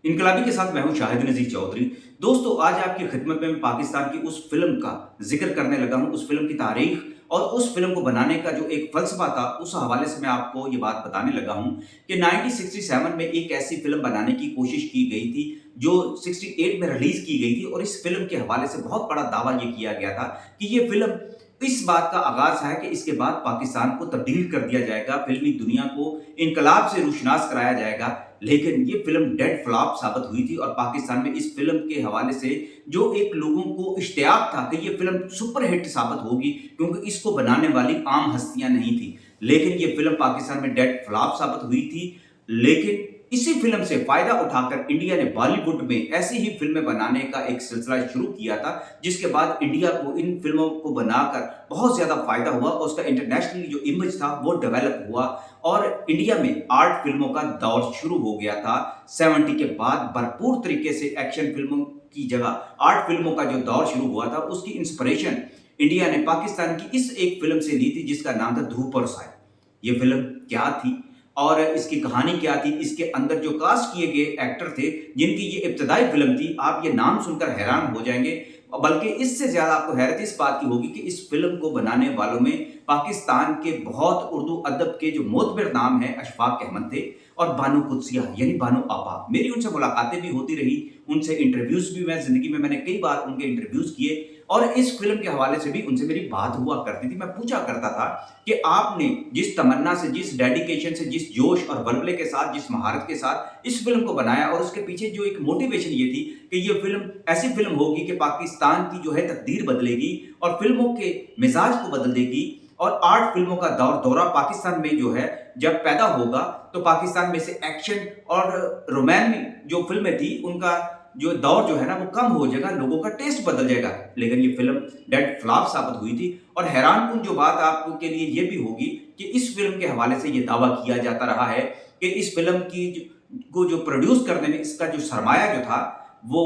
इनकलाबी के साथ मैं हूं शाहिद नजीर चौधरी। दोस्तों, आज आपकी खिदमत में मैं पाकिस्तान की उस फिल्म का जिक्र करने लगा हूं, उस फिल्म की तारीख और उस फिल्म को बनाने का जो एक फलसफा था, उस हवाले से मैं आपको ये बात बताने लगा हूं कि 1967 में एक ऐसी फिल्म बनाने की कोशिश की गई थी जो 68 में रिलीज की गई थी। और इस फिल्म के हवाले से बहुत बड़ा दावा ये किया गया था कि ये फिल्म इस बात का आगाज है कि इसके बाद पाकिस्तान को तब्दील कर दिया जाएगा, फिल्मी दुनिया को इनकलाब से रोशनास कराया जाएगा। लेकिन ये फिल्म डेड फ्लॉप साबित हुई थी और पाकिस्तान में इस फिल्म के हवाले से जो एक लोगों को इश्तियाक था कि ये फिल्म सुपर हिट साबित होगी, क्योंकि इसको बनाने वाली आम हस्तियां नहीं थी। लेकिन ये फिल्म पाकिस्तान में डेड फ्लॉप साबित हुई थी। लेकिन इसी फिल्म से फायदा उठाकर इंडिया ने बॉलीवुड में ऐसी ही फिल्में बनाने का एक सिलसिला शुरू किया था, जिसके बाद इंडिया को इन फिल्मों को बनाकर बहुत ज्यादा फायदा हुआ और उसका इंटरनेशनली जो इमेज था वो डेवलप हुआ। और इंडिया में आर्ट फिल्मों का दौर शुरू हो गया था। 70 के बाद भरपूर तरीके से एक्शन फिल्मों की जगह आर्ट फिल्मों का जो दौर शुरू हुआ था, उसकी इंस्पिरेशन इंडिया ने पाकिस्तान की इस एक फिल्म से ली थी जिसका नाम था धूप और साए। ये फिल्म क्या थी और इसकी कहानी क्या थी, इसके अंदर जो कास्ट किए गए एक्टर थे जिनकी ये इब्तदाई फिल्म थी, आप ये नाम सुनकर हैरान हो जाएंगे। बल्कि इससे ज्यादा आपको हैरत इस बात की होगी कि इस फिल्म को बनाने वालों में पाकिस्तान के बहुत उर्दू अदब के जो मोतबर नाम है अशफाक अहमद थे और बानो कुदसिया यानी बानो आपा। मेरी उनसे मुलाकातें भी होती रही, उनसे इंटरव्यूज भी मैं जिंदगी में मैंने कई बार उनके इंटरव्यूज किए और इस फिल्म के हवाले से भी उनसे मेरी बात हुआ करती थी। मैं पूछा करता था कि आपने जिस तमन्ना से, जिस डेडिकेशन से, जिस जोश और बलबले के साथ, जिस महारत के साथ इस फिल्म को बनाया और उसके पीछे जो एक मोटिवेशन ये थी कि ये फिल्म ऐसी फिल्म होगी कि पाकिस्तान की जो है तकदीर बदलेगी और फिल्मों के मिजाज को बदल देगी और आर्ट फिल्मों का दौरा पाकिस्तान में जो है जब पैदा होगा तो पाकिस्तान में से एक्शन और रोमांटिक जो फिल्में थी उनका जो दौर जो है ना वो कम हो जाएगा, लोगों का टेस्ट बदल जाएगा। लेकिन ये फिल्म डेड फ्लॉप साबित हुई थी। और हैरानकुन जो बात आपके लिए ये भी होगी कि इस फिल्म के हवाले से ये दावा किया जाता रहा है कि इस फिल्म की को जो प्रोड्यूस करने में इसका जो सरमाया जो था वो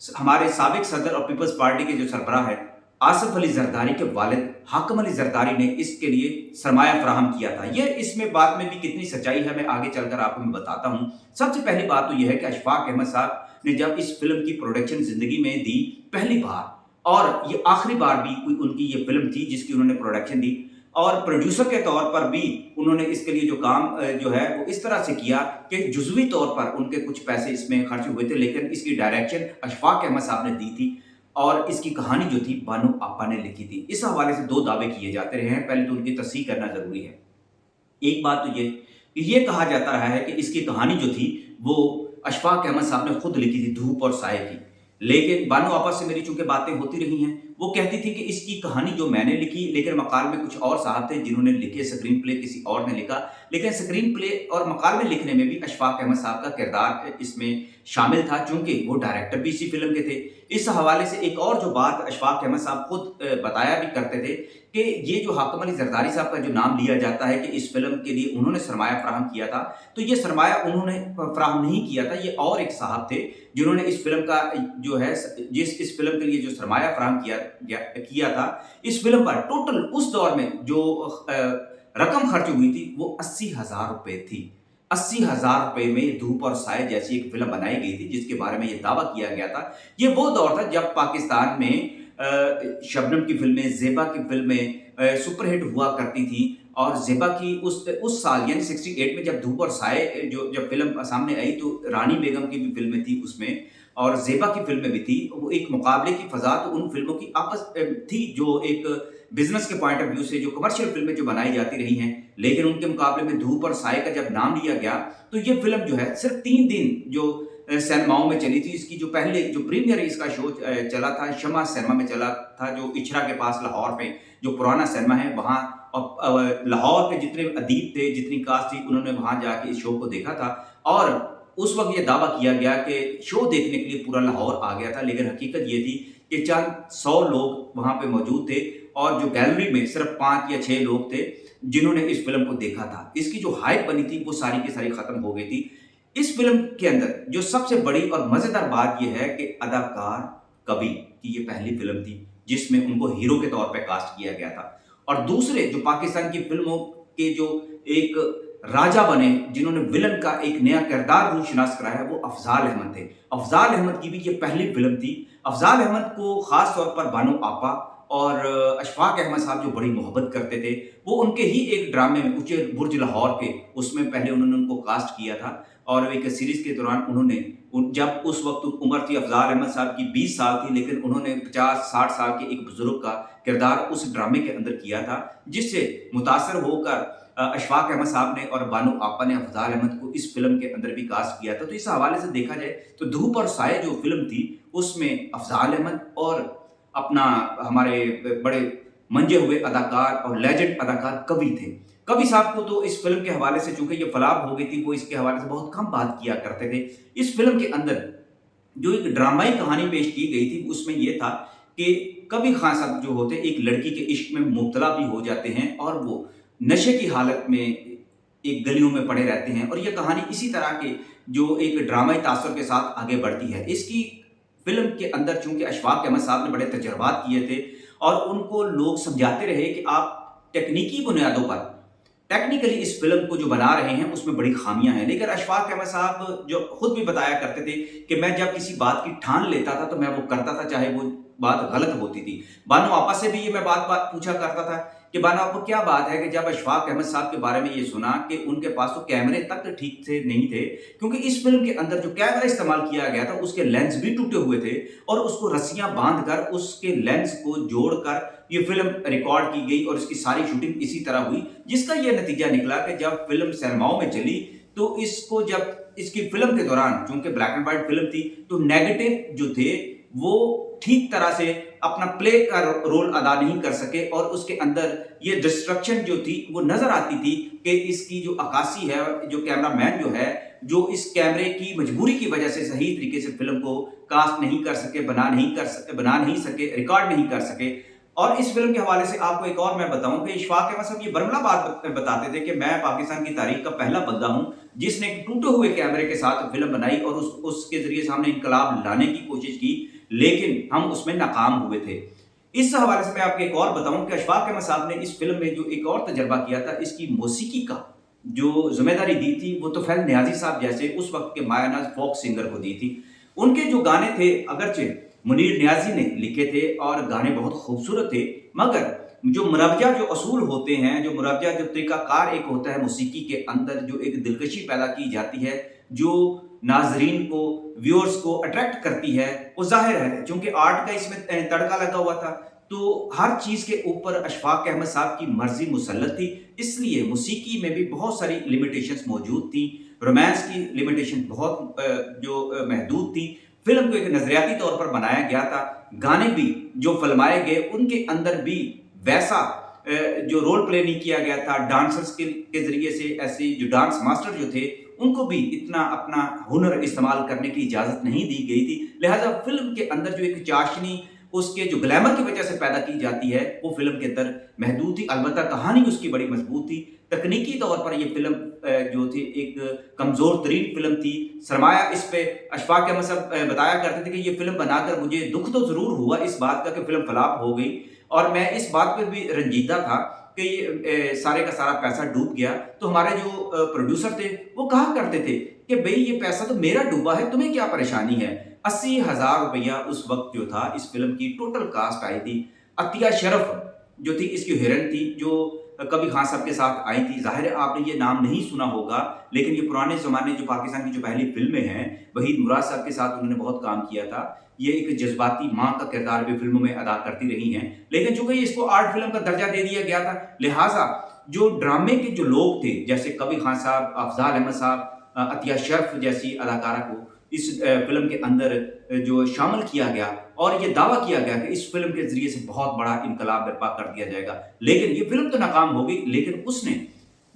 हमारे साबिक सदर और पीपल्स पार्टी के जो सरबराह है आसिफ अली जरदारी के वालिद हाकिम अली जरदारी ने इसके लिए सरमाया फराहम किया था। ये इसमें बात में भी कितनी सच्चाई है मैं आगे चलकर आपको मैं बताता हूं। सबसे पहली बात तो यह है कि अशफाक अहमद साहब ने जब इस फिल्म की प्रोडक्शन जिंदगी में दी पहली बार, और ये आखिरी बार भी कोई उनकी ये फिल्म थी जिसकी उन्होंने प्रोडक्शन दी, और प्रोड्यूसर के तौर पर भी उन्होंने इसके लिए जो काम जो है वो इस तरह से किया कि जुज़वी तौर पर उनके कुछ पैसे इसमें खर्च हुए थे, लेकिन इसकी डायरेक्शन अशफाक अहमद साहब ने दी थी और इसकी कहानी जो थी बानो आपा ने लिखी थी। इस हवाले से दो दावे किए जाते रहे हैं, पहले तो उनकी तस्दीक करना जरूरी है। एक बात तो ये कहा जाता रहा है कि इसकी कहानी जो थी वो अशफाक अहमद साहब ने खुद लिखी थी, धूप और साए की। लेकिन बानो आपा से मेरी चूंकि बातें होती रही हैं, वो कहती थी कि इसकी कहानी जो मैंने लिखी, लेकिन मकाल में कुछ और साहब थे जिन्होंने लिखे, स्क्रीन प्ले किसी और ने लिखा। लेकिन स्क्रीन प्ले और मकाल में लिखने में भी अशफाक अहमद साहब का किरदार इसमें शामिल था, चूंकि वो डायरेक्टर भी इसी फिल्म के थे। इस हवाले से एक और जो बात अशफाक अहमद साहब खुद बताया भी करते थे कि ये जो हाकिम अली जरदारी साहब का जो नाम लिया जाता है कि इस फिल्म के लिए उन्होंने सरमाया फराहम किया था, तो ये सरमाया उन्होंने फराहम नहीं किया था, ये और एक साहब थे जिन्होंने इस फिल्म का जो है इस फिल्म के लिए जो सरमाया फराहम किया था। इस फिल्म पर टोटल उस दौर में जो रकम खर्च हुई थी वो 80,000 रुपए थी। 80,000 रुपए में धूप और साए जैसी एक फिल्म बनाई गई थी जिसके बारे में ये दावा किया गया था। ये वो दौर था जब पाकिस्तान में शबनम की फिल्में, ज़ेबा की फिल्में सुपरहिट हुआ करती थी। और ज़ेबा की उस साल यानी 68 में जब धूप और साए जब फिल्म सामने आई तो रानी बेगम की भी फिल्में थी उसमें और ज़ेबा की फिल्में भी थी। वो एक मुकाबले की फ़ज़ा तो उन फिल्मों की आपस थी जो एक बिजनेस के पॉइंट ऑफ व्यू से जो कमर्शियल फिल्में जो बनाई जाती रही हैं। लेकिन उनके मुकाबले में धूप और साए का जब नाम लिया गया तो ये फिल्म जो है सिर्फ 3 दिन जो सिनेमाओं में चली थी। इसकी जो पहले जो प्रीमियर इसका शो चला था शमा सिनेमा में चला था, जो इचरा के पास लाहौर में जो पुराना सिनेमा है वहाँ, और लाहौर के जितने अदीब थे, जितनी कास्ट थी, उन्होंने वहाँ जाके इस शो को देखा था। और उस वक्त ये दावा किया गया कि शो देखने के लिए पूरा लाहौर आ गया था, लेकिन हकीकत ये थी कि चंद 100 लोग वहाँ पे मौजूद थे और जो गैलरी में सिर्फ 5 या 6 लोग थे जिन्होंने इस फिल्म को देखा था। इसकी जो हाइप बनी थी वो सारी की सारी खत्म हो गई थी। इस फिल्म के अंदर जो सबसे बड़ी और मजेदार बात यह है कि अदाकार कवि की ये पहली फिल्म थी जिसमें उनको हीरो के तौर पर कास्ट किया गया था। और दूसरे जो पाकिस्तान की फिल्मों के जो एक राजा बने, जिन्होंने विलन का एक नया किरदार रोशनास कराया, वो अफजाल अहमद थे। अफजाल अहमद की भी ये पहली फिल्म थी। अफजाल अहमद को खास तौर पर बानो आपा और अशफाक अहमद साहब जो बड़ी मोहब्बत करते थे, वो उनके ही एक ड्रामे में ऊंचे बुर्ज लाहौर के, उसमें पहले उन्होंने उनको कास्ट किया था। और एक सीरीज के दौरान उन्होंने जब उस वक्त उम्र थी अफजाल अहमद साहब की 20 साल थी, लेकिन उन्होंने 50-60 साल के एक बुजुर्ग का किरदार उस ड्रामे के अंदर किया था, जिससे मुतासर होकर अशफाक अहमद साहब ने और बानो आपा ने अफजाल अहमद को इस फिल्म के अंदर भी कास्ट किया था। तो इस हवाले से देखा जाए तो धूप और साए जो फिल्म थी, उसमें अफजाल अहमद और अपना हमारे बड़े मंजे हुए अदाकार और लेजेंड अदाकार कवि थे। कवि साहब को तो इस फिल्म के हवाले से, चूंकि ये फ्लॉप हो गई थी, वो इसके हवाले से बहुत कम बात किया करते थे। इस फिल्म के अंदर जो एक ड्रामाई कहानी पेश की गई थी, उसमें यह था कि कबीर खान साहब जो होते एक लड़की के इश्क में मुब्तला भी हो जाते हैं और वो नशे की हालत में एक गलियों में पड़े रहते हैं, और ये कहानी इसी तरह के जो एक ड्रामाई तासर के साथ आगे बढ़ती है। इसकी फिल्म के अंदर चूंकि अशफाक अहमद साहब ने बड़े तजर्बात किए थे और उनको लोग समझाते रहे कि आप टेक्निकी बुनियादों पर टेक्निकली इस फिल्म को जो बना रहे हैं उसमें बड़ी खामियां हैं, लेकिन अशफाक अहमद साहब जो खुद भी बताया करते थे कि मैं जब किसी बात की ठान लेता था तो मैं वो करता था, चाहे वो बात गलत होती थी। बानो आपा से भी ये मैं बात पूछा करता था कि बानो आपा क्या बात है कि जब अशफाक अहमद साहब के बारे में ये सुना कि उनके पास तो कैमरे तक ठीक से नहीं थे, क्योंकि इस फिल्म के अंदर जो कैमरा इस्तेमाल किया गया था उसके लेंस भी टूटे हुए थे और उसको रस्सियां बांधकर उसके लेंस को जोड़कर ये फिल्म रिकॉर्ड की गई और इसकी सारी शूटिंग इसी तरह हुई, जिसका यह नतीजा निकला कि जब फिल्म सिनेमाओं में चली तो इसको जब इसकी फिल्म के दौरान, चूंकि ब्लैक एंड व्हाइट फिल्म थी, तो नेगेटिव जो थे वो ठीक तरह से अपना प्ले का रोल अदा नहीं कर सके और उसके अंदर ये डिस्ट्रक्शन जो थी वो नजर आती थी कि इसकी जो अक्कासी है, जो कैमरामैन जो है, जो इस कैमरे की मजबूरी की वजह से सही तरीके से फिल्म को कास्ट नहीं कर सके, बना नहीं सके, रिकॉर्ड नहीं कर सके। और इस फिल्म के हवाले से आपको एक और मैं बताऊं कि इशफाक अहमद साहब ये बरमला बात बताते थे कि मैं पाकिस्तान की तारीख का पहला बंदा हूं जिसने एक टूटे हुए कैमरे के साथ फिल्म बनाई और उसके जरिए सामने इनकलाब लाने की कोशिश की, लेकिन हम उसमें नाकाम हुए थे। इस हवाले से मैं आपको एक और बताऊं कि अशफाक अहमद साहब ने इस फिल्म में जो एक और तजर्बा किया था, इसकी मौसीकी का जो जिम्मेदारी दी थी वो तो फैल न्याजी साहब जैसे उस वक्त के मायानाज फोक सिंगर को दी थी। उनके जो गाने थे, अगरचे मुनीर नियाजी ने लिखे थे और गाने बहुत खूबसूरत थे, मगर जो मुरवजा जो असूल होते हैं, जो मुरवजा जो तरीकाकार एक होता है मौसीकी के अंदर, जो एक दिलकशी पैदा की जाती है, जो नाजरीन को, व्यूअर्स को अट्रैक्ट करती है, वो जाहिर है क्योंकि आर्ट का इसमें तड़का लगा हुआ था, तो हर चीज़ के ऊपर अशफाक अहमद साहब की मर्जी मुसल्लत थी, इसलिए मौसीकी में भी बहुत सारी लिमिटेशंस मौजूद थी। रोमांस की लिमिटेशन बहुत महदूद थी। फिल्म को एक नजरियाती तौर पर बनाया गया था, गाने भी जो फिल्माए गए उनके अंदर भी वैसा जो रोल प्ले नहीं किया गया था। डांसर्स के जरिए से ऐसे जो डांस मास्टर जो थे उनको भी इतना अपना हुनर इस्तेमाल करने की इजाजत नहीं दी गई थी, लिहाजा फिल्म के अंदर जो एक चाशनी उसके जो ग्लैमर की वजह से पैदा की जाती है वो फिल्म के अंदर महदूद थी। अलबत्ता कहानी उसकी बड़ी मजबूत थी। तकनीकी तौर पर यह फिल्म जो थी एक कमजोर तरीन फिल्म थी। सरमाया इस पे अशफाक अहमद साहब बताया करते थे कि ये फिल्म बनाकर मुझे दुख तो जरूर हुआ इस बात का कि फिल्म फ्लॉप हो गई, और मैं इस बात पर भी रंजीदा था कि ये सारे का सारा पैसा डूब गया। तो हमारे जो प्रोड्यूसर थे वो कहा करते थे कि भाई ये पैसा तो मेरा डूबा है, तुम्हें क्या परेशानी है। 80,000 रुपया उस वक्त जो था इस फिल्म की टोटल कास्ट आई थी। अतिया शरफ जो थी इसकी हीरोइन थी, जो कबीर खान साहब के साथ आई थी। जाहिर है आपने ये नाम नहीं सुना होगा, लेकिन ये पुराने ज़माने जो पाकिस्तान की जो पहली फिल्में हैं, वहीद मुराद साहब के साथ उन्होंने बहुत काम किया था। ये एक जज्बाती माँ का किरदार भी फिल्मों में अदा करती रही हैं, लेकिन चूंकि इसको आर्ट फिल्म का दर्जा दे दिया गया था, लिहाजा जो ड्रामे के जो लोग थे जैसे कबीर खान साहब, अफजाल अहमद साहब, अतिया शरफ जैसी अदाकारा को इस फिल्म के अंदर जो शामिल किया गया और ये दावा किया गया कि इस फिल्म के जरिए से बहुत बड़ा इनकलाब बर्पा कर दिया जाएगा। लेकिन ये फिल्म तो नाकाम हो गई, लेकिन उसने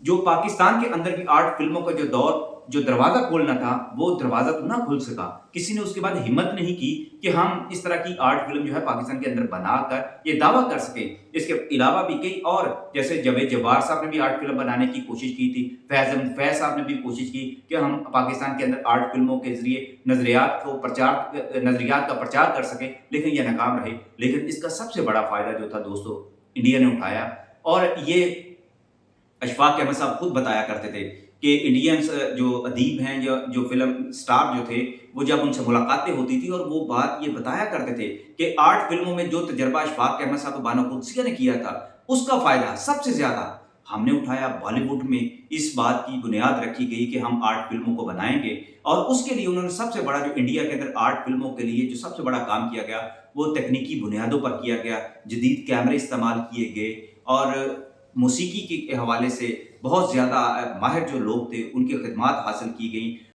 जो पाकिस्तान के अंदर भी आर्ट फिल्मों का जो दौर, जो दरवाजा खोलना था, वो दरवाजा तो ना खुल सका। किसी ने उसके बाद हिम्मत नहीं की कि हम इस तरह की आर्ट फिल्म जो है पाकिस्तान के अंदर बनाकर ये दावा कर सके। इसके अलावा भी कई और, जैसे जावेद जब्बार साहब ने भी आर्ट फिल्म बनाने की कोशिश की थी, फैज साहब ने भी कोशिश की कि हम पाकिस्तान के अंदर आर्ट फिल्मों के जरिए नजरियात का प्रचार कर सके, लेकिन यह नाकाम रहे। लेकिन इसका सबसे बड़ा फायदा जो था दोस्तों, इंडिया ने उठाया, और ये अशफाक अहमद साहब खुद बताया करते थे कि इंडियंस जो अदीब हैं या जो फ़िल्म स्टार जो थे, वो जब उनसे मुलाकातें होती थी और वो बात ये बताया करते थे कि 8 फ़िल्मों में जो तजुर्बा अशफाक अहमद साहब बानो कुद्सिया ने किया था, उसका फ़ायदा सबसे ज़्यादा हमने उठाया। बॉलीवुड में इस बात की बुनियाद रखी गई कि हम 8 फ़िल्मों को बनाएँगे और उसके लिए उन्होंने सबसे बड़ा जो इंडिया के अंदर 8 फ़िल्मों के लिए जो सबसे बड़ा काम किया गया, वो तकनीकी बुनियादों पर किया गया। जदीद कैमरे इस्तेमाल किए गए और मौसीकी के हवाले से बहुत ज़्यादा माहिर जो लोग थे, उनकी खिदमात हासिल की गईं।